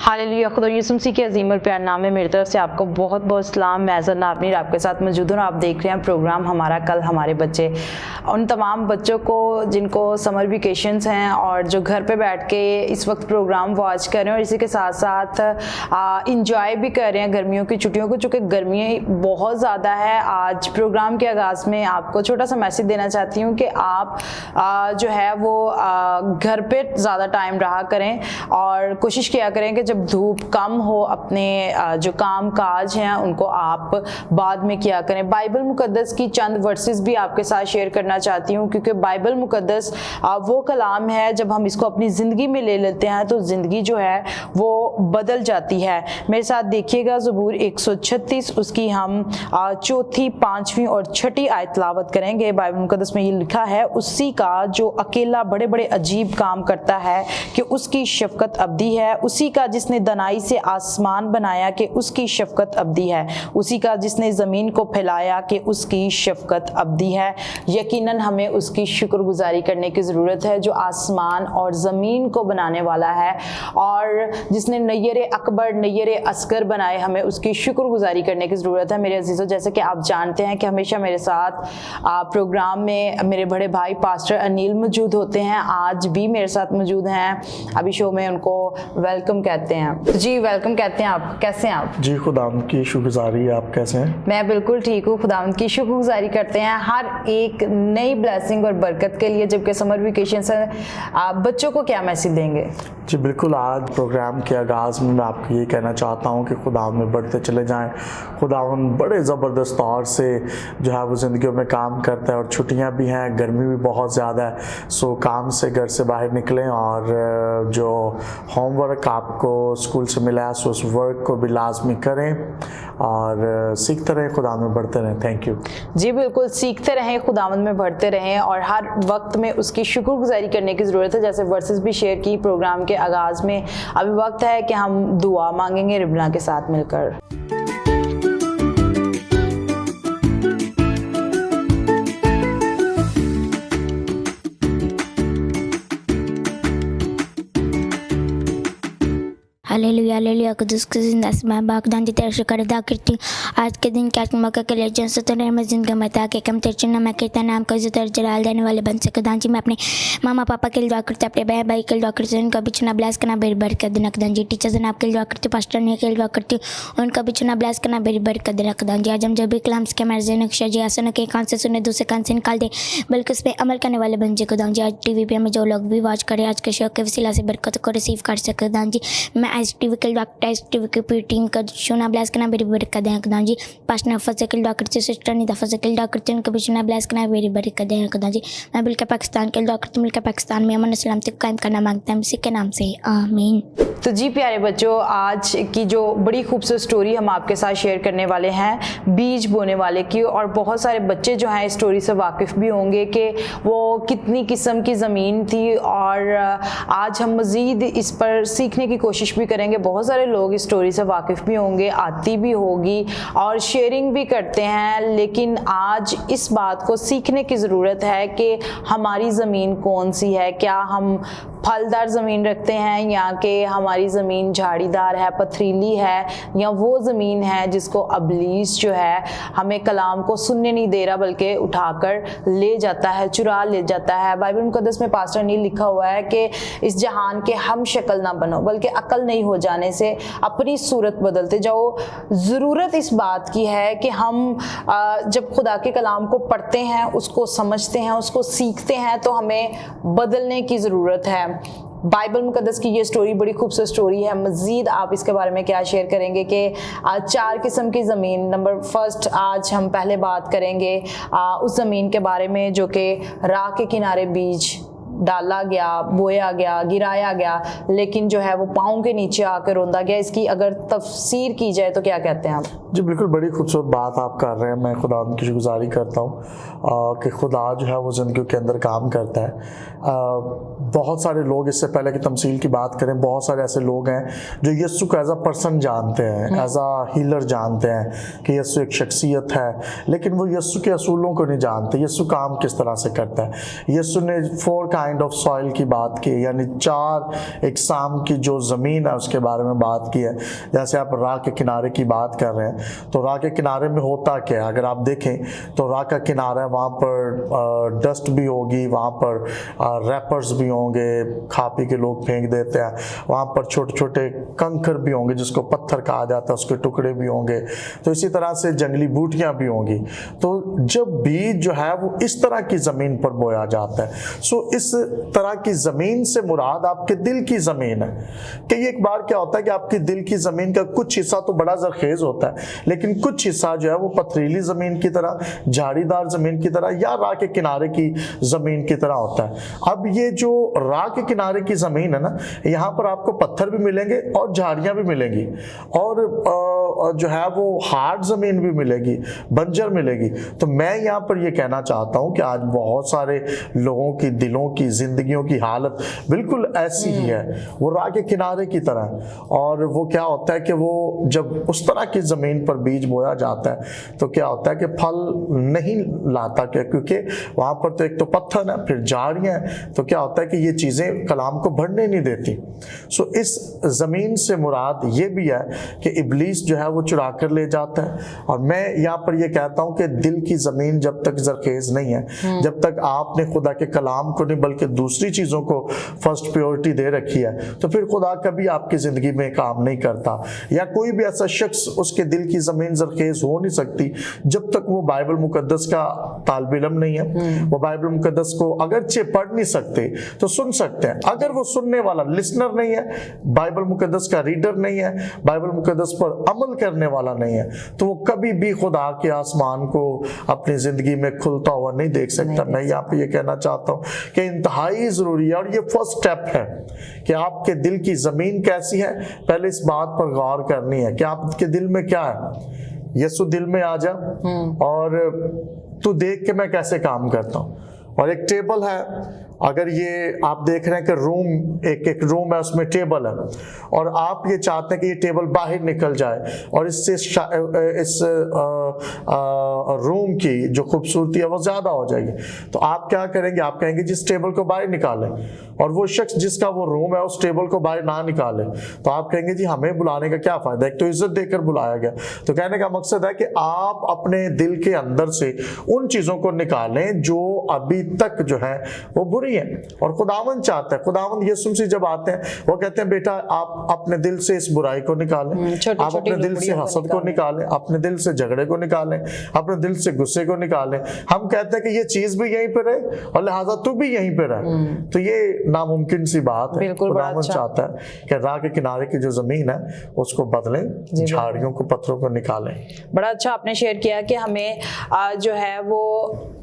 Hallelujah, खुदा यीशु मसीह के अजीम और प्यार नाम में मेरी तरफ से आपको बहुत बहुत सलाम। मैं ज़र नाबनीर आपके साथ मौजूद हूँ और आप देख रहे हैं प्रोग्राम हमारा कल हमारे बच्चे। उन तमाम बच्चों को जिनको समर वेकेशंस हैं और जो घर पे बैठ के इस वक्त प्रोग्राम वॉच कर रहे हैं और इसी के साथ साथ इंजॉय भी कर रहे हैं गर्मियों की छुट्टियों को, चूँकि गर्मी बहुत ज़्यादा है। आज प्रोग्राम के आगाज़ में आपको छोटा सा मैसेज देना चाहती हूँ कि आप जो है वो घर पे ज़्यादा टाइम रहा करें और कोशिश किया करें कि जब धूप कम हो अपने जो काम काज हैं उनको आप बाद में किया करें। बाइबल मुकद्दस की चंद वर्सेस भी आपके साथ शेयर करना चाहती हूँ, क्योंकि बाइबल मुकद्दस वो कलाम है जब हम इसको अपनी ज़िंदगी में ले लेते हैं तो ज़िंदगी जो है वो बदल जाती है। मेरे साथ देखिएगा ज़बूर 136, उसकी हम चौथी, पाँचवीं और छठी आयत तिलावत करेंगे। बाइबल मुकद्दस में ये लिखा है, उसी का जो अकेला बड़े बड़े अजीब काम करता है कि उसकी शफकत अब्दी है, उसी का जिसने दनाई से आसमान बनाया कि उसकी शफकत अब्दी है, उसी का जिसने ज़मीन को फैलाया कि उसकी शफकत अब्दी है। यकीनन हमें उसकी शुक्रगुजारी करने की ज़रूरत है जो आसमान और ज़मीन को बनाने वाला है और जिसने नैयर अकबर नैयर असगर बनाए, हमें उसकी शुक्रगुजारी करने की ज़रूरत है। मेरे अजीज़ों, जैसे कि आप जानते हैं कि हमेशा मेरे साथ प्रोग्राम में मेरे बड़े भाई पास्टर अनिल मौजूद होते हैं, आज भी मेरे साथ मौजूद हैं। अभी शो में उनको वेलकम कहते हैं। जी वेलकम कहते हैं। आप कैसे हैं? आप जी खुदावंद की शुक्रगुजारी। आप कैसे हैं? मैं बिल्कुल ठीक हूँ। खुदावंद की शुक्रगुजारी करते हैं हर एक नई ब्लेसिंग और बरकत के लिए। जबकि समर वेकेशन से आप बच्चों को क्या मैसेज देंगे? जी बिल्कुल, आज प्रोग्राम के आगाज़ में मैं आपको ये कहना चाहता हूँ कि खुदावंद में बढ़ते चले जाएं। खुदावंद बड़े ज़बरदस्त तौर से जो है वो ज़िंदगियों में काम करता है और छुट्टियाँ भी हैं, गर्मी भी बहुत ज़्यादा है। सो काम से घर से बाहर निकलें और जो होमवर्क आपको स्कूल से मिला है सो उस वर्क को भी लाजमी करें और सीखते रहें, खुदावंद में बढ़ते रहें। Thank you. जी बिल्कुल, सीखते रहें, खुदावंद में बढ़ते रहें और हर वक्त में उसकी शुक्रगुजारी करने की ज़रूरत है। जैसे वर्सेस भी शेयर की प्रोग्राम के आगाज़ में, अभी वक्त है कि हम दुआ मांगेंगे रिबना के साथ मिलकर। हालेलुया हालेलुया, कुदस की जिंदा मैं बागदान तेरा शुक्र अदा करती हूँ आज के दिन क्या मौका के लिए जन सतने में जिंदगी में ताकि कम तेरे नाम कहता नाम का इज्जत और जलाल देने वाले बन सके। खुदा जी मैं अपने मामा पापा के लिए दुआ करती हूँ, अपने बहन भाई के लिए दुआ करती हूँ, उनका भी चुना ब्लास करना बेरी बरकत देना। खुदा जी टीचर्स ने आपके लिए दुआ करती हूँ, पास्टर ने के लिए दुआ करती हूँ, उनका भी चुना ब्लास करना बेरी बरकत देना। खुदा जी आज हम जब भी कलाम के मर्जी नक्शा जी आसनों के कान से सुने दूसरे कान से निकाल दे, बल्कि उस पर अमल करने वाले बन जाए। खुदा जी आज टीवी पे हमें जो लोग भी वॉच करें आज के शो के वसीला से बरकत को रिसीव कर सके। खुदा जी मैं आज टीवी के टीवी की टीम का चुना ब्लास करना बेरी बरकत दें। खुदा जी पास ने फसे के डॉक्टर से सिस्टर ने दफा से के डॉक्टर उनका भी चुना ब्लास करना बेरी बरकत दें। खुदा जी मैं बिल के पाकिस्तान के डॉक्टर मिलकर पाकिस्तान में अमन सलामती कायम करना मांगता हूं, इसी के नाम से आमीन। तो जी प्यारे बच्चों, आज की जो बड़ी खूबसूरत स्टोरी हम आपके साथ शेयर करने वाले हैं बीज बोने वाले की, और बहुत सारे बच्चे जो हैं इस स्टोरी से वाकिफ़ भी होंगे कि वो कितनी किस्म की ज़मीन थी, और आज हम मज़ीद इस पर सीखने की कोशिश भी करेंगे। बहुत सारे लोग इस स्टोरी से वाकिफ़ भी होंगे, आती भी होगी और शेयरिंग भी करते हैं, लेकिन आज इस बात को सीखने की ज़रूरत है कि हमारी ज़मीन कौन सी है। क्या हम फलदार ज़मीन रखते हैं या कि हमारी ज़मीन झाड़ीदार है, पथरीली है, या वो ज़मीन है जिसको अबलीस जो है हमें कलाम को सुनने नहीं दे रहा बल्कि उठाकर ले जाता है, चुरा ले जाता है। बाइबल मुकद्दस में पास्टर ने लिखा हुआ है कि इस जहान के हम शक्ल ना बनो बल्कि अकल नहीं हो जाने से अपनी सूरत बदलते जाओ। ज़रूरत इस बात की है कि हम जब खुदा के कलाम को पढ़ते हैं, उसको समझते हैं, उसको सीखते हैं, तो हमें बदलने की ज़रूरत है। बाइबल मुकद्दस की ये स्टोरी बड़ी खूबसूरत स्टोरी है। मज़ीद आप इसके बारे में क्या शेयर करेंगे कि चार किस्म की ज़मीन। नंबर फर्स्ट, आज हम पहले बात करेंगे उस ज़मीन के बारे में जो कि राह के किनारे बीज डाला गया, बोया गया, गिराया गया, लेकिन जो है वो पाँव के नीचे आकर रोंदा गया। इसकी अगर तफसीर की जाए तो क्या कहते हैं आप? जी बिल्कुल, बड़ी खूबसूरत बात आप कर रहे हैं। मैं खुदा की शुक्रगुजारी करता हूँ कि खुदा जो है वो ज़िंदगी के अंदर काम करता है। बहुत सारे लोग, इससे पहले कि तमसील की बात करें, बहुत सारे ऐसे लोग हैं जो यीशु को एज अ पर्सन जानते हैं, एज अ हीलर जानते हैं कि यीशु एक शख्सियत है, लेकिन वो यीशु के असूलों को नहीं जानते। यीशु काम किस तरह से करता है। यीशु ने 4 काइंड ऑफ सॉइल की बात की, यानी 4 इकसाम की जो ज़मीन है उसके बारे में बात की है। जैसे आप राह के किनारे की बात कर रहे हैं, तो राह के किनारे में होता क्या है, अगर आप देखें तो राह का किनारा है, वहाँ पर डस्ट भी होगी, वहाँ पर रैपर्स भी होंगे, खा पी के लोग फेंक देते हैं, वहाँ पर छोटे छोटे कंकर भी होंगे जिसको पत्थर कहा जाता है, उसके टुकड़े भी होंगे, तो इसी तरह से जंगली बूटियाँ भी होंगी। तो जब बीज जो है वो इस तरह की ज़मीन पर बोया जाता है, सो इस तरह की ज़मीन से मुराद आपके दिल की ज़मीन है। कई एक बार क्या होता है कि आपकी दिल की ज़मीन का कुछ हिस्सा तो बड़ा ज़रखेज़ होता है, लेकिन कुछ हिस्सा जो है वो पथरीली ज़मीन की तरह, झाड़ीदार ज़मीन की तरह या राह के किनारे की ज़मीन की तरह होता है। अब ये जो राह के किनारे की ज़मीन है ना, यहाँ पर आपको पत्थर भी मिलेंगे और झाड़ियाँ भी मिलेंगी, और जो है वो हार्ड ज़मीन भी मिलेगी, बंजर मिलेगी। तो मैं यहाँ पर ये कहना चाहता हूँ कि आज बहुत सारे लोगों की दिलों की, ज़िंदगियों की हालत बिल्कुल ऐसी ही है, वो राह के किनारे की तरह। और वो क्या होता है कि वो जब उस तरह की ज़मीन पर बीज बोया जाता है तो क्या होता है कि फल नहीं लाता, क्या, क्योंकि वहाँ पर तो एक तो पत्थर है, फिर झाड़ियाँ हैं, तो क्या होता है कि ये चीज़ें कलाम को बढ़ने नहीं देती। सो इस ज़मीन से मुराद ये भी है कि इब्लीस जो है वो चुरा कर ले जाता है। और मैं यहाँ पर ये कहता हूँ कि दिल की ज़मीन जब तक ज़रखेज़ नहीं है, जब तक आपने खुदा के कलाम को नहीं बल्कि दूसरी चीज़ों को फर्स्ट प्रायोरिटी दे रखी है, तो फिर खुदा कभी आपकी ज़िंदगी में काम नहीं करता। या कोई भी ऐसा शख्स, उसके दिल की ज़मीन ज़रखेज़ हो नहीं सकती जब तक वो बाइबल मुकद्दस का तालिब इल्म नहीं है। वो बाइबल मुकद्दस को अगरचे पढ़ नहीं सकते तो सुन सकते हैं, अगर वो सुनने वाला लिसनर नहीं है, बाइबल मुकद्दस का रीडर नहीं है, बाइबल मुकद्दस पर अमल करने वाला नहीं है, तो वो कभी भी खुदा के आसमान को अपनी ज़िंदगी में खुलता हुआ नहीं देख सकता। मैं यहाँ पे ये कहना चाहता हूँ कि इंतहाई ज़रूरी है, और ये फर्स्ट स्टेप है कि आपके दिल की ज़मीन कैसी है, पहले इस बात पर गौर करनी है कि आपके दिल में क्या है। यीशु दिल में आ जा और तू देख के मैं कैसे काम करता हूँ। और एक टेबल है, अगर ये आप देख रहे हैं कि रूम, एक रूम है, उसमें टेबल है, और आप ये चाहते हैं कि ये टेबल बाहर निकल जाए और इससे इस रूम की जो खूबसूरती है वो ज़्यादा हो जाएगी, तो आप क्या करेंगे, आप कहेंगे जिस टेबल को बाहर निकालें, और वो शख्स जिसका वो रूम है उस टेबल को बाहर ना निकाले, तो आप कहेंगे जी हमें बुलाने का क्या फ़ायदा, एक तो इज्जत देकर बुलाया गया। तो कहने का मकसद है कि आप अपने दिल के अंदर से उन चीज़ों को निकालें जो अभी तक जो है वो बुरी है। और खुदावंद चाहता है, खुदावंद यीशु मसीह जब आते हैं वो कहते हैं बेटा आप अपने दिल से इस बुराई को निकालें, आप अपने दिल से हसद को निकालें, अपने दिल से झगड़े को निकालें, अपने दिल से गुस्से को निकालें। हम कहते हैं कि ये चीज भी यहीं पे रहे और लिहाजा तू भी यहीं पे रहे, तो ये नामुमकिन सी बात है। खुदावंद चाहता है कि राह के किनारे की जो जमीन है उसको बदलें, झाड़ियों को, पत्थरों को निकालें। बड़ा अच्छा आपने शेयर किया कि हमें जो है वो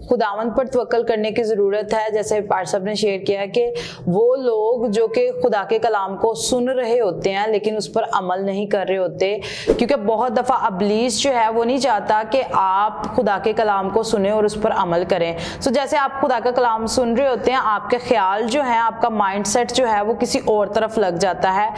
खुदावंद पर तवक्कल करने की ज़रूरत है। जैसे पार साहब ने शेयर किया कि वो लोग जो कि खुदा के कलाम को सुन रहे होते हैं लेकिन उस पर अमल नहीं कर रहे होते, क्योंकि बहुत दफ़ा इब्लीस जो है वो नहीं चाहता कि आप खुदा के कलाम को सुने और उस पर अमल करें। सो जैसे आप खुदा का कलाम सुन रहे होते हैं, आपके ख्याल जो है, आपका माइंडसेट जो है वो किसी और तरफ लग जाता है।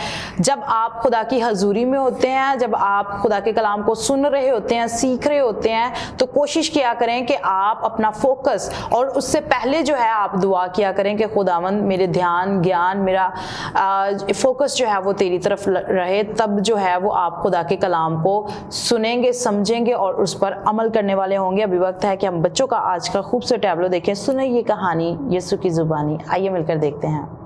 जब आप खुदा की हजूरी में होते हैं, जब आप खुदा के कलाम को सुन रहे होते हैं, सीख रहे होते हैं, तो कोशिश किया करें कि आप अपना फोकस, और उससे पहले जो है आप दुआ किया करें कि खुदावंद मेरे ध्यान, ज्ञान, मेरा फोकस जो है वो तेरी तरफ रहे। तब जो है वो आप खुदा के कलाम को सुनेंगे, समझेंगे और उस पर अमल करने वाले होंगे। अभी वक्त है कि हम बच्चों का आज का खूबसूरत टैबलो देखें। सुने ये कहानी यीशु की जुबानी, आइए मिलकर देखते हैं।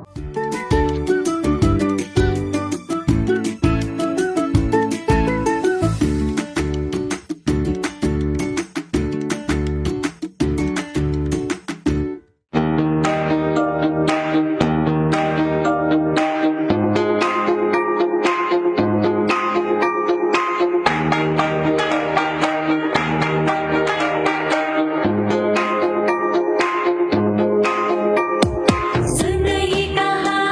सुन ये कहानी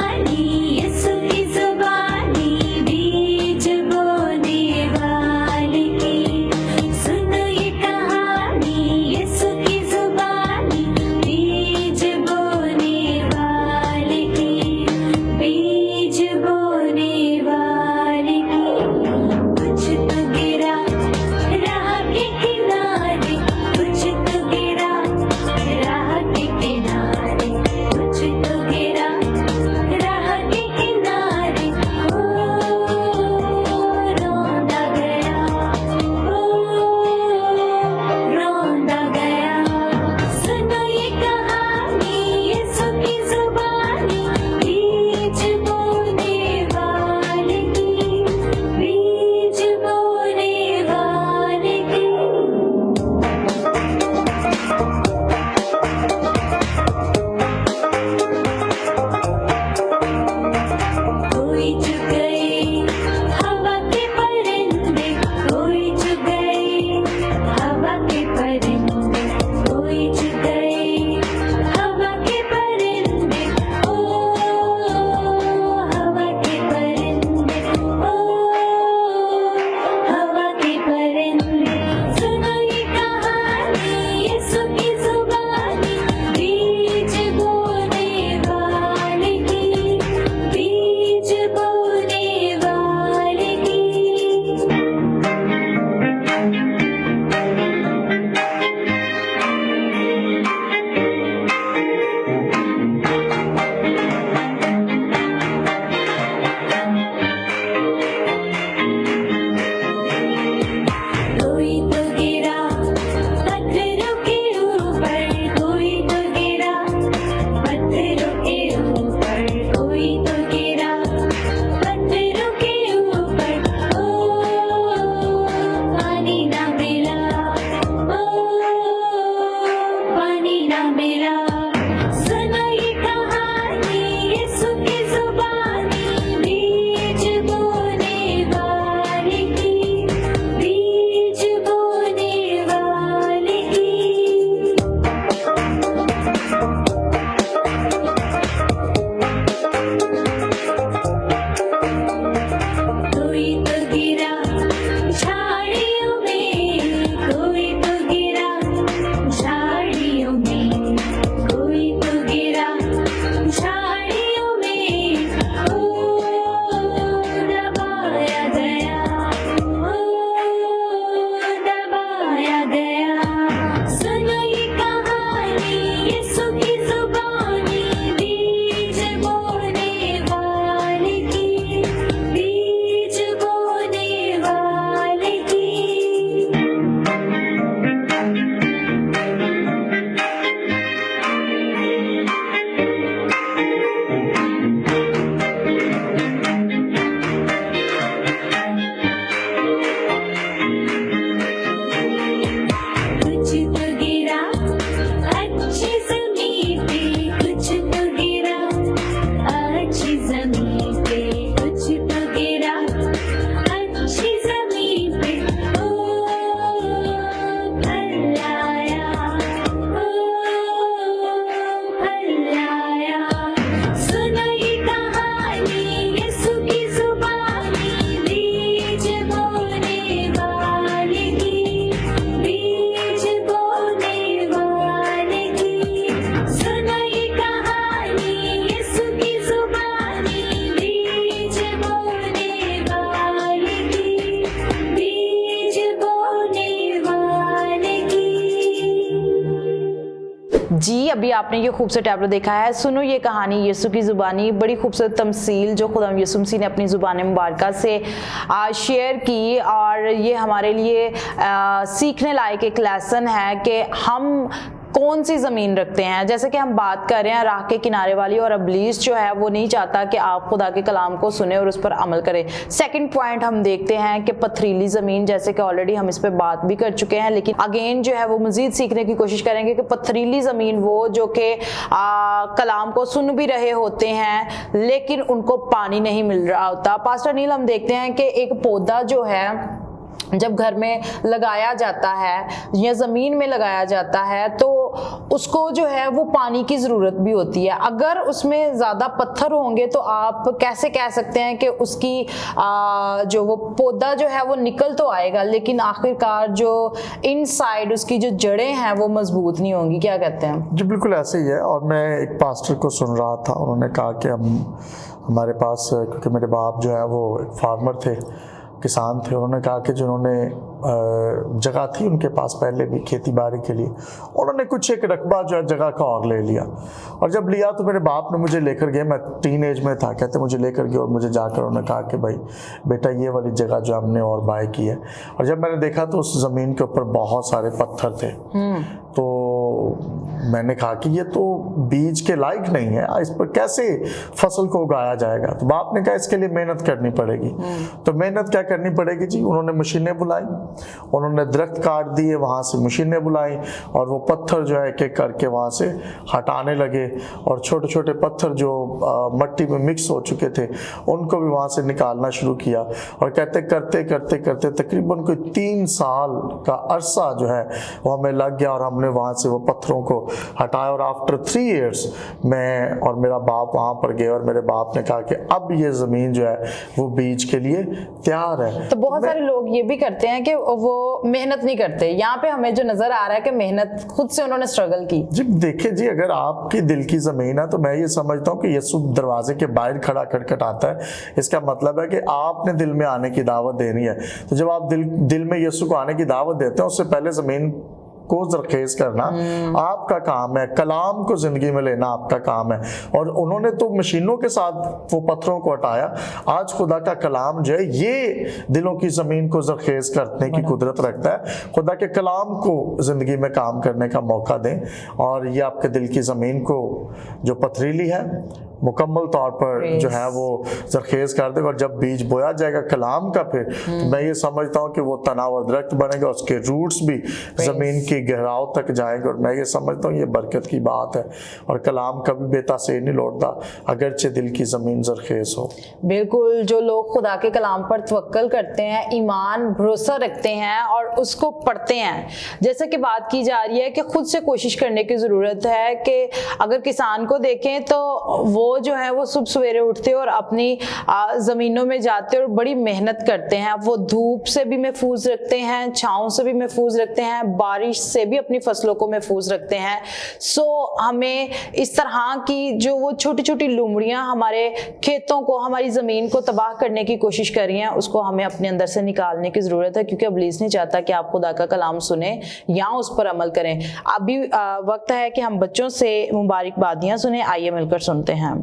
जी, अभी आपने ये खूबसूरत टैबलो देखा है, सुनो ये कहानी यीशु की ज़ुबानी। बड़ी खूबसूरत तमसील जो खुदा यीशु मसीह ने अपनी ज़ुबान मुबारक से शेयर की, और ये हमारे लिए सीखने लायक एक लेसन है कि हम कौन सी ज़मीन रखते हैं। जैसे कि हम बात कर रहे हैं राह के किनारे वाली, और इब्लीस जो है वो नहीं चाहता कि आप खुदा के कलाम को सुने और उस पर अमल करें। सेकंड पॉइंट हम देखते हैं कि पथरीली ज़मीन, जैसे कि ऑलरेडी हम इस पर बात भी कर चुके हैं, लेकिन अगेन जो है वो मज़ीद सीखने की कोशिश करेंगे कि पथरीली ज़मीन वो जो कि कलाम को सुन भी रहे होते हैं लेकिन उनको पानी नहीं मिल रहा होता। पास्टर नील, हम देखते हैं कि एक पौधा जो है जब घर में लगाया जाता है या ज़मीन में लगाया जाता है तो उसको जो है वो पानी की ज़रूरत भी होती है। अगर उसमें ज़्यादा पत्थर होंगे तो आप कैसे कह सकते हैं कि उसकी जो वो पौधा जो है वो निकल तो आएगा, लेकिन आखिरकार जो इनसाइड उसकी जो जड़ें हैं वो मजबूत नहीं होंगी। क्या कहते हैं? जी बिल्कुल ऐसे ही है। और मैं एक पास्टर को सुन रहा था, उन्होंने कहा कि हमारे पास, क्योंकि मेरे बाप जो है वो एक फार्मर थे, किसान थे, उन्होंने कहा कि जिन्होंने जगह थी उनके पास पहले भी खेती बाड़ी के लिए, उन्होंने कुछ एक रकबा जो है जगह का और ले लिया। और जब लिया तो मेरे बाप ने मुझे लेकर गए, मैं टीन एज में था, कहते मुझे लेकर गए और मुझे जाकर उन्होंने कहा कि भाई बेटा ये वाली जगह जो हमने और बाय की है। और जब मैंने देखा तो उस ज़मीन के ऊपर बहुत सारे पत्थर थे। तो मैंने कहा कि ये तो बीज के लायक नहीं है, इस पर कैसे फसल को उगाया जाएगा। तो बाप ने कहा इसके लिए मेहनत करनी पड़ेगी। तो मेहनत क्या करनी पड़ेगी जी? उन्होंने मशीनें बुलाई, उन्होंने दरख्त काट दिए, वहाँ से मशीनें बुलाई और वो पत्थर जो है एक एक करके वहाँ से हटाने लगे, और छोटे छोटे पत्थर जो मट्टी में मिक्स हो चुके थे उनको भी वहाँ से निकालना शुरू किया। और कहते करते करते करते तकरीबन कोई 3 साल का अरसा जो है वो हमें लग गया, और हमने वहाँ से वो पत्थरों को हटाया। और आफ्टर 3 years मैं और मेरा बाप वहाँ पर गए, और मेरे बाप ने कहा कि अब ये ज़मीन जो है वो बीज के लिए तैयार है। तो बहुत सारे लोग ये भी करते हैं कि वो मेहनत नहीं करते। यहाँ पे हमें जो नजर आ रहा है कि मेहनत खुद से उन्होंने स्ट्रगल की। जी देखिए जी, अगर आपकी दिल की ज़मीन है तो मैं ये समझता हूँ कि यीशु दरवाजे के बाहर खड़ा खटखटाता है, इसका मतलब है कि आपने दिल में आने की दावत देनी है। तो जब आप दिल में यीशु को आने की दावत देते हैं, उससे पहले ज़मीन को जरखेज करना आपका काम है, कलाम को जिंदगी में लेना आपका काम है। और उन्होंने तो मशीनों के साथ वो पत्थरों को हटाया। आज खुदा का कलाम जो है ये दिलों की जमीन को जरखेज करने की कुदरत रखता है। खुदा के कलाम को जिंदगी में काम करने का मौका दें, और ये आपके दिल की जमीन को जो पथरीली है मुकम्मल तौर पर जो है वो जरखेज कर देगा। और जब बीज बोया जाएगा कलाम का, फिर तो मैं ये समझता हूँ कि वो तनावर दरख्त बनेगा, उसके रूट्स भी जमीन की गहराव तक जाएंगे। और मैं ये समझता हूँ ये बरकत की बात है, और कलाम कभी बेतासीर नहीं लौटता अगरचे दिल की जमीन जरखेज हो। बिल्कुल, जो लोग खुदा के कलाम पर तवक्कल करते हैं, ईमान भरोसा रखते हैं और उसको पढ़ते हैं, जैसे कि बात की जा रही है कि खुद से कोशिश करने की ज़रूरत है। कि अगर किसान को देखें तो वो जो है वो सुबह सवेरे उठते और अपनी ज़मीनों में जाते और बड़ी मेहनत करते हैं। वो धूप से भी महफूज रखते हैं, छाँव से भी महफूज रखते हैं, बारिश से भी अपनी फसलों को महफूज रखते हैं। सो हमें इस तरह की जो वो छोटी छोटी लुमड़ियाँ हमारे खेतों को, हमारी ज़मीन को तबाह करने की कोशिश कर रही हैं, उसको हमें अपने अंदर से निकालने की ज़रूरत है, क्योंकि इब्लीस नहीं चाहता कि आप खुदा का कलाम सुने या उस पर अमल करें। अभी वक्त है कि हम बच्चों से मुबारकबादियाँ सुने। आइए मिलकर सुनते हैं।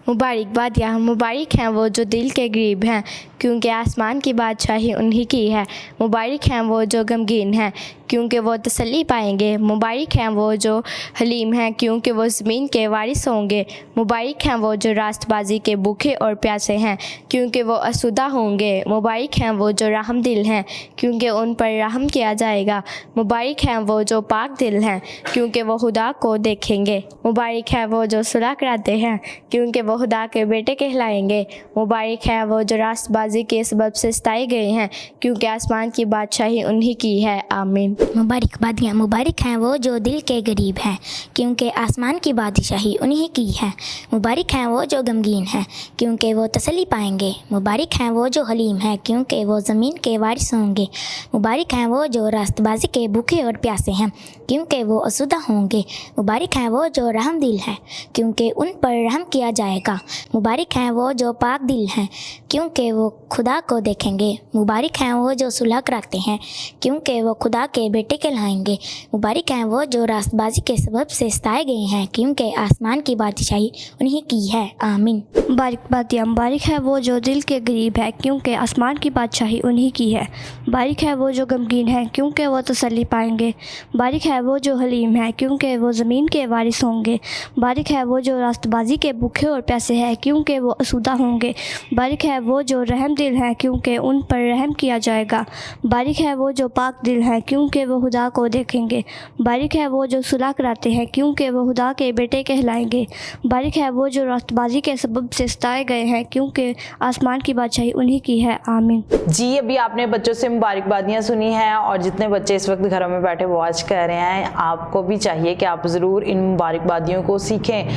मुबारकबादियाँ मुबारक हैं वो जो दिल के गरीब हैं, क्योंकि आसमान की बादशाही उन्हीं की है। मुबारक हैं वो जो गमगीन हैं, क्योंकि वो तसल्ली पाएंगे। मुबारक हैं वो जो हलीम हैं, क्योंकि वो ज़मीन के वारिस होंगे। मुबारक हैं वो जो रास्तबाजी के भूखे और प्यासे हैं, क्योंकि वो आसूदा होंगे। मुबारक हैं वो जो रहम दिल हैं, क्योंकि उन पर रहम किया जाएगा। मुबारक हैं वो जो पाक दिल हैं, क्योंकि वो खुदा को देखेंगे। मुबारक है वो जो सुलह कराते हैं, क्योंकि वो खुदा के बेटे कहलाएंगे। मुबारक है वो जो रास्तबाजी रास्तबाजी के सबब से सताए गए हैं, क्योंकि आसमान की बादशाही उन्हीं की है। आमीन। मुबारकबादियाँ मुबारक हैं वो जो दिल के गरीब हैं, क्योंकि आसमान की बादशाही उन्हीं की है। मुबारक हैं वो जो गमगीन हैं, क्योंकि वो तसल्ली पाएंगे। मुबारक हैं वो जो हलीम हैं, क्योंकि वो ज़मीन के वारिस होंगे। मुबारक हैं वो जो रास्तबाजी के भूखे और प्यासे हैं, क्योंकि वो आसूदा होंगे। मुबारक हैं वो जो रहम दिल हैं, क्योंकि उन पर रहम किया जाएगा। मुबारक हैं वो जो पाक दिल हैं, क्योंकि वो खुदा को देखेंगे। मुबारक हैं वो जो सुलह कराते हैं, क्योंकि वो खुदा के बेटे कहलाएंगे। मुबारक हैं वो जो रास्तबाजी के सबब से सताए गए हैं, क्योंकि आसमान की बादशाही उन्हीं की है। आमीन। मुबारक है वो जो दिल के गरीब है, क्योंकि आसमान की बादशाही उन्हीं की है। मुबारक है वो जो गमगीन है, क्योंकि वो तसल्ली पाएंगे। मुबारक है वो जो हलीम है, क्योंकि वो ज़मीन के वारिस होंगे। मुबारक है वो जो रास्तबाजी के भूखे और प्यासे हैं, क्योंकि वो आसूदा होंगे। मुबारक है वो जो रहम दिल हैं, क्योंकि उन पर रहम किया जाएगा। मुबारक है वो जो पाक दिल हैं, क्योंकि वो खुदा को देखेंगे। मुबारक है वो जो सुलह कराते हैं, क्योंकि वो खुदा के बेटे कहलाएंगे। मुबारक है वो जो रास्तबाजी के सबब से सताए गए हैं, क्योंकि आसमान की बादशाही उन्हीं की है। आमीन। जी, अभी आपने बच्चों से मुबारकबादियाँ सुनी हैं, और जितने बच्चे इस वक्त घरों में बैठे वॉच कर रहे हैं, आपको भी चाहिए कि आप ज़रूर इन मुबारकबादियों को सीखें,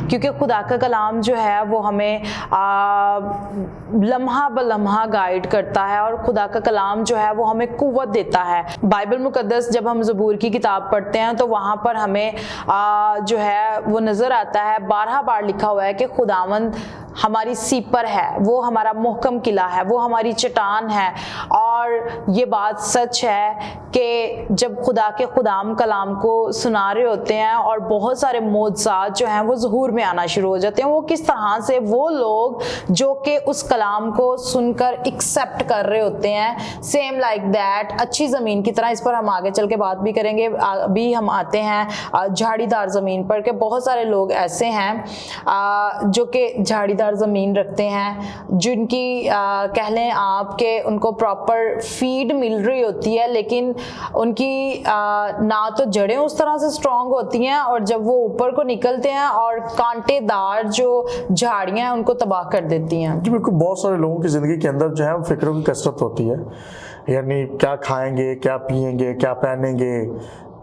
क्योंकि खुदा का कलाम जो है वो हमें लम्हा ब लम्हा गाइड करता है, और खुदा का कलाम जो है वो हमें कुव्वत देता है। बाइबल मुकद्दस जब हम ज़बूर की किताब पढ़ते हैं तो वहाँ पर हमें जो है वो नज़र आता है, 12 बार लिखा हुआ है कि खुदावंद हमारी सीपर है, वो हमारा मुहकम किला है, वो हमारी चट्टान है। और ये बात सच है कि जब खुदा के खुदाम कलाम को सुना रहे होते हैं और बहुत सारे मौजज़ात जो हैं वो ज़हूर में आना शुरू हो जाते हैं, वो किस तरह से वो लोग जो कि उस कलाम को सुनकर एक्सेप्ट कर रहे होते हैं, सेम लाइक दैट अच्छी ज़मीन की तरह। इस पर हम आगे चल के बात भी करेंगे। अभी हम आते हैं झाड़ीदार ज़मीन पर, कि बहुत सारे लोग ऐसे हैं जो कि झाड़ीदार ज़मीन रखते हैं, जिनकी कह लें आप कि उनको प्रॉपर फीड मिल रही होती है, लेकिन उनकी ना तो जड़ें उस तरह से स्ट्रॉन्ग होती हैं, और जब वो ऊपर को निकलते हैं और कांटेदार जो झाड़ियाँ हैं उनको तबाह कर देती हैं। जी बिल्कुल, बहुत सारे लोगों की ज़िंदगी के अंदर जो है फिक्रों की कसरत होती है, यानी क्या खाएंगे, क्या पिएंगे, क्या पहनेंगे,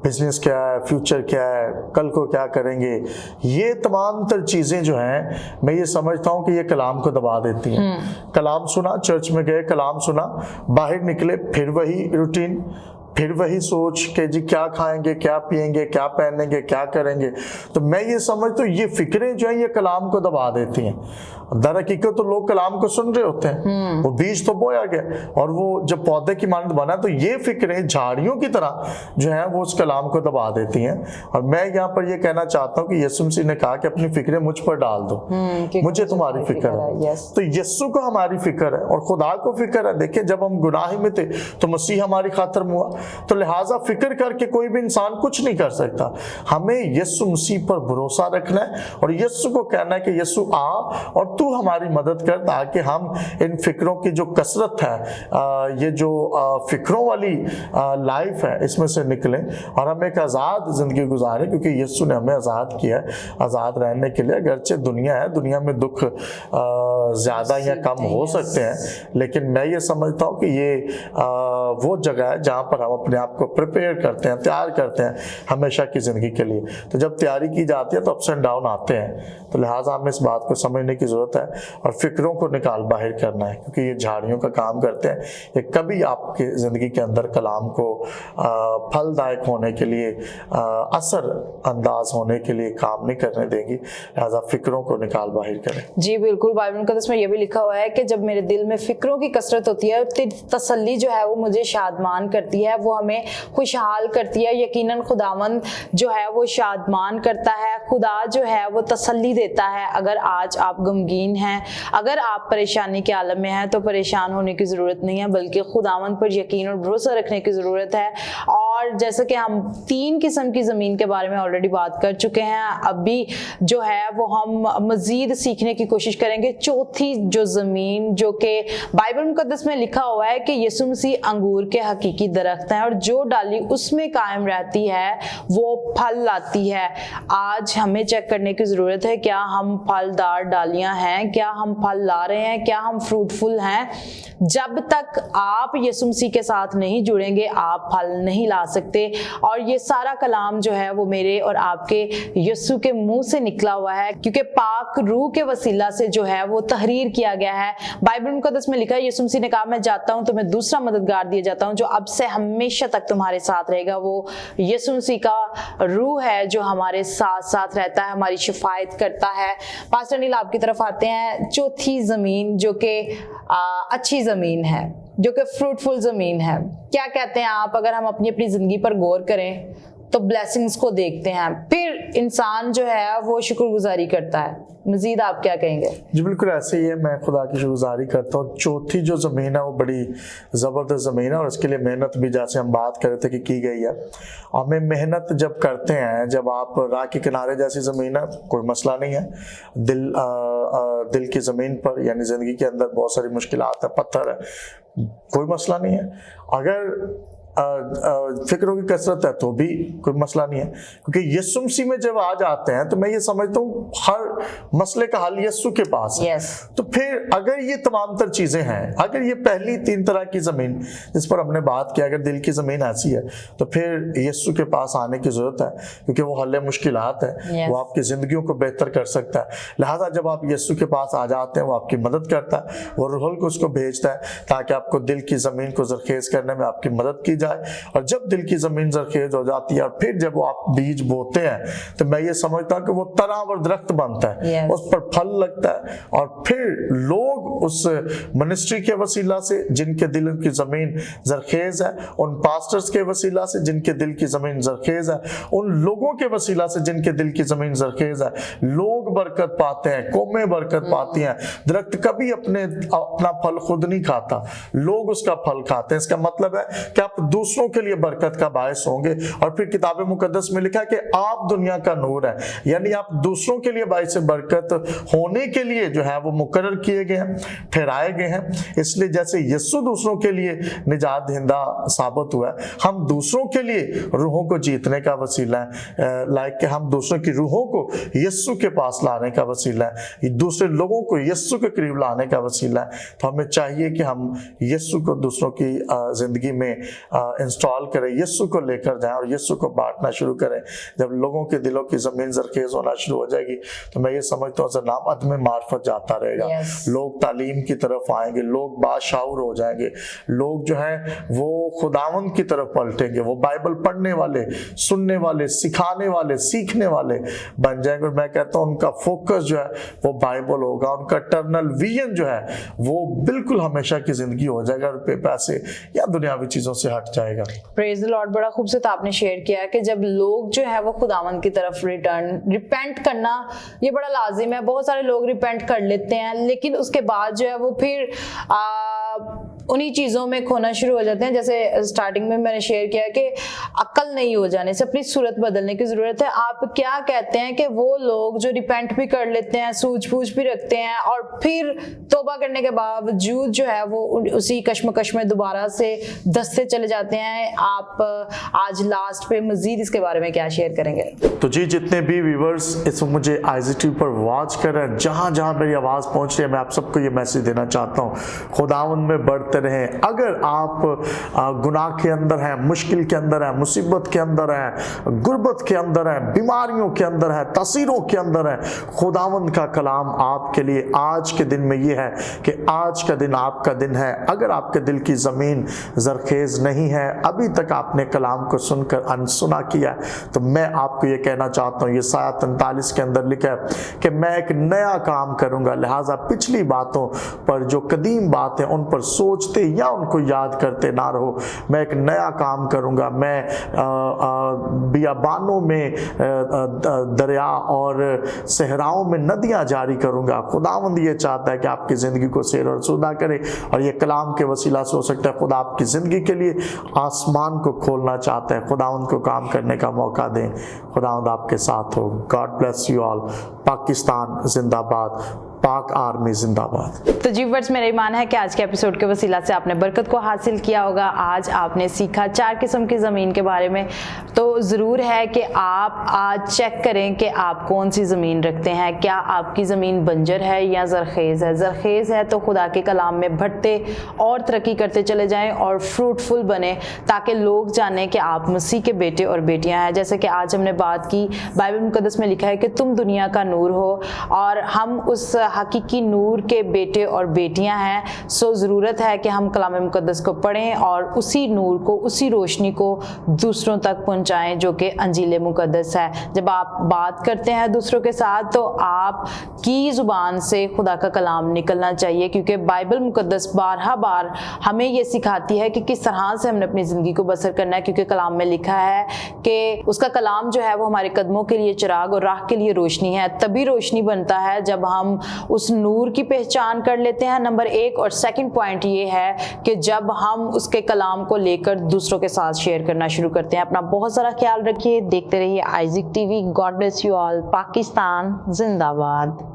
बिजनेस क्या है, फ्यूचर क्या है, कल को क्या करेंगे। ये तमाम तर चीज़ें जो हैं, मैं ये समझता हूँ कि ये कलाम को दबा देती हैं। कलाम सुना, चर्च में गए, कलाम सुना, बाहर निकले, फिर वही रूटीन, फिर वही सोच के जी क्या खाएंगे, क्या पिएंगे, क्या पहनेंगे, क्या करेंगे। तो मैं ये समझता हूँ ये फिक्रें जो हैं ये कलाम को दबा देती हैं। दर हकीकत तो लोग कलाम को सुन रहे होते हैं, वो बीज तो बोया गया और वो जब पौधे की मानद बना, तो ये फिक्रें झाड़ियों की तरह जो है वो उस कलाम को दबा देती हैं। और मैं यहाँ पर ये कहना चाहता हूँ कि यीशु मसीह ने कहा कि अपनी फिक्रें मुझ पर डाल दो, मुझे तुम्हारी फिक्र है। तो यीशु को हमारी फिक्र है और खुदा को फिक्र है। देखिए, जब हम गुनाही में थे तो मसीह हमारी खातिर हुआ, तो लिहाजा फिक्र करके कोई भी इंसान कुछ नहीं कर सकता। हमें यीशु मसीह पर भरोसा रखना है और यीशु को कहना है कि यीशु आ और तू हमारी मदद कर, ताकि हम इन फिक्रों की जो कसरत है, ये जो फिक्रों वाली लाइफ है, इसमें से निकलें और हम एक आज़ाद ज़िंदगी गुजारें, क्योंकि यीशु ने हमें आज़ाद किया है आज़ाद रहने के लिए। अगरचे दुनिया है, दुनिया में दुख ज़्यादा या कम हो सकते हैं, लेकिन मैं ये समझता हूँ कि ये वो जगह है जहाँ पर हम अपने आप को प्रिपेयर करते हैं, तैयार करते हैं हमेशा की ज़िंदगी के लिए। तो जब तैयारी की जाती है तो अप्स एंड डाउन आते हैं, तो लिहाजा हमें इस बात को समझने की ज़रूरत है और फिक्रों को निकाल बाहर करना है, क्योंकि ये झाड़ियों का काम करते हैं। ये कभी आपके ज़िंदगी के अंदर कलाम को फलदायक होने के लिए, असर अंदाज होने के लिए काम नहीं करने देंगी। लिहाजा फिक्रों को निकाल बाहर करें। जी बिल्कुल, बाइबल मुकद्दस में ये भी लिखा हुआ है कि जब मेरे दिल में फिक्रों की कसरत होती है तो तसल्ली जो है वो मुझे शादमान करती है, वो हमें खुशहाल करती है। यकीनन खुदावंद जो है वो शादमान करता है, खुदा जो है वो तसल्ली देता है। अगर आज आप गमगीन हैं, अगर आप परेशानी के आलम में हैं, तो परेशान होने की ज़रूरत नहीं है, बल्कि खुदावंद पर यकीन और भरोसा रखने की ज़रूरत है। और और जैसे कि हम 3 किस्म की ज़मीन के बारे में ऑलरेडी बात कर चुके हैं, अभी जो है वो हम मज़ीद सीखने की कोशिश करेंगे। चौथी जो ज़मीन, जो कि बाइबल मुकद्दस में लिखा हुआ है कि यीशु मसीह अंगूर के हकीकी दरख्त हैं और जो डाली उसमें कायम रहती है वो फल लाती है। आज हमें चेक करने की ज़रूरत है, क्या हम फलदार डालियां हैं, क्या हम फल ला रहे हैं, क्या हम फ्रूटफुल हैं। जब तक आप यीशु मसीह के साथ नहीं जुड़ेंगे आप फल नहीं ला सकते। और ये सारा कलाम जो है वो मेरे और आपके यीशु के मुंह से निकला हुआ है, क्योंकि पाक रूह के वसीला से जो है वो तहरीर किया गया है। बाइबल मुकद्दस में लिखा है, यीशु मसीह ने कहा मैं जाता हूं तो मैं दूसरा मददगार दिया जाता हूं जो अब से हमेशा तक तुम्हारे साथ रहेगा। वो यीशु मसीह का रूह है जो हमारे साथ साथ रहता है, हमारी शिफायत करता है। पास्टर नील आपकी तरफ आते हैं। चौथी जमीन जो कि अच्छी जमीन है, जो कि फ्रूटफुल जमीन है, क्या कहते हैं आप? अगर हम अपनी अपनी जिंदगी पर गौर करें तो ब्लेसिंग्स को देखते हैं, फिर इंसान जो है वो शुक्रगुजारी करता है। मजीद आप क्या कहेंगे? जी बिल्कुल ऐसे ही है, मैं खुदा की शुक्रगुजारी करता हूँ। चौथी जो ज़मीन है वो बड़ी ज़बरदस्त ज़मीन है और इसके लिए मेहनत भी, जैसे हम बात कर रहे थे कि की गई है। हमें मेहनत जब करते हैं, जब आप राह के किनारे जैसी ज़मीन है कोई मसला नहीं है। दिल की ज़मीन पर यानी ज़िंदगी के अंदर बहुत सारी मुश्किलात है, पत्थर है, कोई मसला नहीं है। अगर फिक्रों की कसरत है तो भी कोई मसला नहीं है, क्योंकि यीशु मसीह में जब आ जाते हैं तो मैं ये समझता हूँ हर मसले का हल यीशु के पास है। तो फिर अगर ये तमाम तर चीजें हैं, अगर ये पहली 3 तरह की जमीन जिस पर हमने बात की, अगर दिल की जमीन ऐसी है तो फिर यीशु के पास आने की जरूरत है, क्योंकि वो हल मुश्किलात है, वो आपकी जिंदगियों को बेहतर कर सकता है। लिहाजा जब आप यीशु के पास आ जाते हैं वो आपकी मदद करता है, वो रूहुल को उसको भेजता है ताकि आपको दिल की जमीन को जरखेज करने में आपकी मदद की। और जब दिल की जमीन जरखेज हो जाती है और फिर जब वो आप बीज बोते हैं तो मैं ये समझता हूँ कि वो तनावर दरख्त बनता है, उस पर फल लगता है और फिर लोग उस मिनिस्ट्री के वसीला से जिनके दिल की जमीन जरखेज है, उन पास्टर्स के वसीला से जिनके दिल की जमीन जरखेज है, उन लोगों के वसीला से जिनके दिल की जमीन जरखेज है, लोग बरकत पाते हैं, कौमें बरकत पाती हैं। दरख्त कभी अपना फल खुद नहीं खाता, लोग उसका फल खाते हैं। इसका मतलब है कि आप दूसरों के लिए बरकत का बायस होंगे। और फिर किताब मुकद्दस में लिखा है कि आप दुनिया का नूर है, यानी आप दूसरों के लिए बायस बरकत होने के लिए जो है वो मुकर्रर किए गए हैं, ठहराए गए हैं। इसलिए जैसे यीशु दूसरों के लिए निजात दहिंदा साबित हुआ है, हम दूसरों के लिए रूहों को जीतने का वसीला है, लाइक कि हम दूसरों की रूहों को यीशु के पास लाने का वसीला है, दूसरे लोगों को यीशु के करीब लाने का वसीला है। तो हमें चाहिए कि हम यीशु को दूसरों की जिंदगी में इंस्टॉल करें, यीशु को लेकर जाएं और यीशु को बांटना शुरू करें। जब लोगों के दिलों की जमीन जरखेज होना शुरू हो जाएगी तो मैं ये समझता हूँ नाम अदम मार्फत जाता रहेगा। लोग तालीम की तरफ आएंगे, लोग बाशाऊर हो जाएंगे, लोग जो है वो खुदावंद की तरफ पलटेंगे, वो बाइबल पढ़ने वाले, सुनने वाले, सिखाने वाले, सीखने वाले बन जाएंगे। और मैं कहता हूँ उनका फोकस जो है वो बाइबल होगा, उनका टर्नल विजन जो है वो बिल्कुल हमेशा की जिंदगी हो जाएगा और पैसे या दुनियावी चीजों से हट जाएगा। Praise the Lord. बड़ा खूबसूरत आपने शेयर किया है कि जब लोग जो है वो खुदावंद की तरफ रिपेंट करना ये बड़ा लाजिम है। बहुत सारे लोग रिपेंट कर लेते हैं लेकिन उसके बाद जो है वो फिर उन्हीं चीज़ों में खोना शुरू हो जाते हैं। जैसे स्टार्टिंग में मैंने शेयर किया कि अक्ल नहीं हो जाने से अपनी सूरत बदलने की ज़रूरत है। आप क्या कहते हैं कि वो लोग जो रिपेंट भी कर लेते हैं, सूझबूझ भी रखते हैं और फिर तौबा करने के बावजूद जो है वो उसी कश्मकश में दोबारा से दसते चले जाते हैं, आप आज लास्ट पे मजीद इसके बारे में क्या शेयर करेंगे? तो जी, जितने भी व्यूवर्स इस वक्त मुझे IGTV पर वॉच कर रहे हैं, जहाँ जहाँ मेरी आवाज़ पहुँच रही है, मैं आप सबको ये मैसेज देना चाहता हूँ, खुदावंद में बढ़ते रहें। अगर आप गुनाह के अंदर हैं, मुश्किल के अंदर हैं, मुसीबत के अंदर हैं, गुर्बत के अंदर हैं, बीमारियों के अंदर हैं, तसीरों के अंदर हैं, खुदावंद का कलाम आपके लिए आज के दिन में ये है कि आज का दिन आपका दिन है। अगर आपके दिल की ज़मीन जरखेज नहीं है, अभी तक आपने कलाम को सुनकर अनसुना किया, तो मैं आपको ये कहना चाहता हूँ, ये साया 43 के अंदर लिखा है कि मैं एक नया काम करूँगा, लिहाजा पिछली बातों पर जो कदीम बात है उन पर सोच सोचते या उनको याद करते ना रहो। मैं एक नया काम करूँगा, मैं बियाबानों में दरिया और सहराओं में नदियाँ जारी करूँगा। खुदावंद ये चाहता है कि आपकी ज़िंदगी को सैर और सुधा करे, और ये कलाम के वसीला से हो सकता है खुदा आपकी ज़िंदगी के लिए आसमान को खोलना चाहता है। खुदावंद को काम करने का मौका दें। खुदावंद आपके साथ हो। God bless you all. Pakistan जिंदाबाद, पाक आर्मी जिंदाबाद। तो जी वर्ड्स, मेरा ईमान है कि आज के एपिसोड के वसीला से आपने बरकत को हासिल किया होगा। आज आपने सीखा 4 किस्म की ज़मीन के बारे में। तो ज़रूर है कि आप आज चेक करें कि आप कौन सी ज़मीन रखते हैं। क्या आपकी ज़मीन बंजर है या ज़रखेज़ है? ज़रखेज़ है तो खुदा के कलाम में बढ़ते और तरक्की करते चले जाएं और फ्रूटफुल बने, ताकि लोग जानें कि आप मसीह के बेटे और बेटियां हैं। जैसे कि आज हमने बात की, बाइबल मुकद्दस में लिखा है कि तुम दुनिया का नूर हो, और हम उस हकीकी नूर के बेटे और बेटियां हैं। सो ज़रूरत है कि हम कलाम मुकद्दस को पढ़ें और उसी नूर को, उसी रोशनी को दूसरों तक पहुंचाएं, जो कि अंजील मुकद्दस है। जब आप बात करते हैं दूसरों के साथ, तो आपकी ज़ुबान से खुदा का कलाम निकलना चाहिए, क्योंकि बाइबल मुकद्दस बारहा बार हमें ये सिखाती है कि किस तरह से हमने अपनी ज़िंदगी को बसर करना है। क्योंकि कलाम में लिखा है कि उसका कलाम जो है वो हमारे कदमों के लिए चिराग और राह के लिए रोशनी है। तभी रोशनी बनता है जब हम उस नूर की पहचान कर लेते हैं, नंबर 1। और सेकंड पॉइंट ये है कि जब हम उसके कलाम को लेकर दूसरों के साथ शेयर करना शुरू करते हैं। अपना बहुत सारा ख्याल रखिए, देखते रहिए Isaac TV. God bless you all. Pakistan जिंदाबाद।